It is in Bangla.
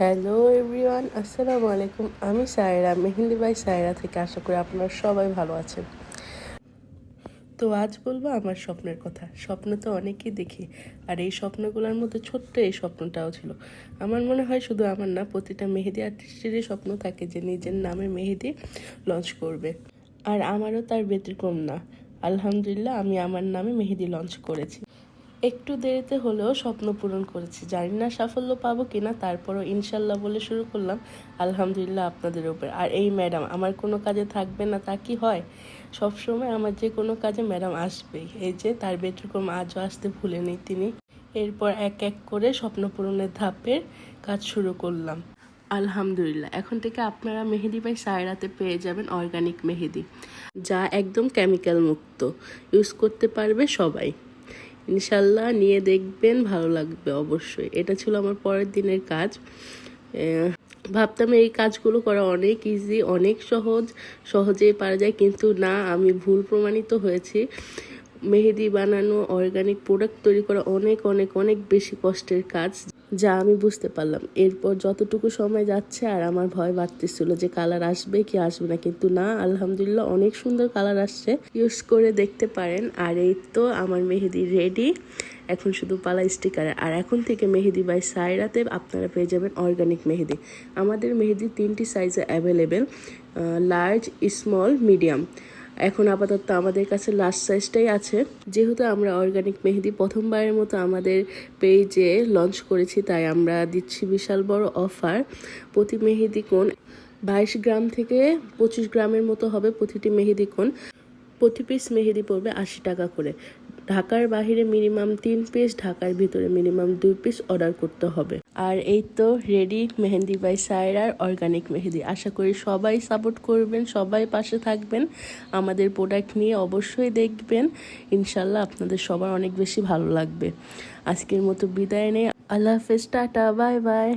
হ্যালো এভরিওয়ান, আসসালামু আলাইকুম। আমি সায়রা, মেহেন্দি বাই সায়রা থেকে। আশা করি আপনারা সবাই ভালো আছেন। তো আজ বলবো আমার স্বপ্নের কথা। স্বপ্ন তো অনেকেই দেখি, আর এই স্বপ্নগুলোর মধ্যে ছোট্ট এই স্বপ্নটাও ছিল। আমার মনে হয় শুধু আমার না, প্রতিটা মেহেদি আর্টিস্টেরই স্বপ্ন থাকে যে নিজের নামে মেহেদি লঞ্চ করবে। আর আমারও তার ব্যতিক্রম না। আলহামদুলিল্লাহ, আমি আমার নামে মেহেদি লঞ্চ করেছি। একটু দেরিতে হলেও স্বপ্ন পূরণ করেছি। জানি না সাফল্য পাবো কিনা, তারপরও ইনশাল্লাহ বলে শুরু করলাম। আলহামদুলিল্লাহ আপনাদের উপর। আর এই ম্যাডাম আমার কোনো কাজে থাকবে না তা কি হয়? সবসময় আমার যে কোনো কাজে ম্যাডাম আসবেই। এই যে তার ব্যতিক্রম আজও আসতে ভুলেনি তিনি। এরপর এক এক করে স্বপ্ন পূরণের ধাপের কাজ শুরু করলাম। আলহামদুলিল্লাহ, এখন থেকে আপনারা মেহেদি বাই সায়রাতে পেয়ে যাবেন অর্গানিক মেহেদি, যা একদম কেমিক্যাল মুক্ত। ইউজ করতে পারবে সবাই। ইনশাল্লাহ নিয়ে দেখবেন, ভালো লাগবে অবশ্যই। এটা ছিল আমার পরের দিনের কাজ। ভাবতাম এই কাজগুলো করা অনেক ইজি, অনেক সহজেই পারা যায়, কিন্তু না, আমি ভুল প্রমাণিত হয়েছি। মেহেদি বানানো, অর্গানিক প্রোডাক্ট তৈরি করা অনেক অনেক অনেক বেশি কষ্টের কাজ, যা আমি বুঝতে পারলাম। এরপর যতটুকু সময় যাচ্ছে আর আমার ভয় বাড়তেছিল যে কালার আসবে কি আসবে না, কিন্তু না, আলহামদুলিল্লাহ অনেক সুন্দর কালার আসছে। ইউজ করে দেখতে পারেন। আর এই তো আমার মেহেদি রেডি। এখন শুধু পালা স্টিকারে। আর এখন থেকে মেহেদি বাই সায়রাতে আপনারা পেয়ে যাবেন অর্গানিক মেহেদি। আমাদের মেহেদি 3টি সাইজে অ্যাভেলেবেল: লার্জ, স্মল, মিডিয়াম। এখন আপাতত আমাদের কাছে লার্জ সাইজটাই আছে। যেহেতু আমরা অর্গানিক মেহেদি প্রথমবারের মতো আমাদের পেজে লঞ্চ করেছি, তাই আমরা দিচ্ছি বিশাল বড় অফার। প্রতি মেহেদি কোণ 22 গ্রাম থেকে 25 গ্রামের মতো হবে প্রতিটি মেহেদি কোণ। প্রতি পিস মেহেদি পড়বে 80 টাকা করে। ঢাকার বাহিরে মিনিমাম 3 পিস, ঢাকার ভিতরে মিনিমাম 2 পিস অর্ডার করতে হবে। আর এই তো রেডি মেহেন্দি বাই সায়রার অর্গানিক মেহেদি। আশা করি সবাই সাপোর্ট করবেন, সবাই পাশে থাকবেন। আমাদের প্রোডাক্ট নিয়ে অবশ্যই দেখবেন। ইনশাল্লাহ আপনাদের সবার অনেক বেশি ভালো লাগবে। আজকের মতো বিদায় নেই। আল্লাহ হাফেজ, টাটা, বাই বাই।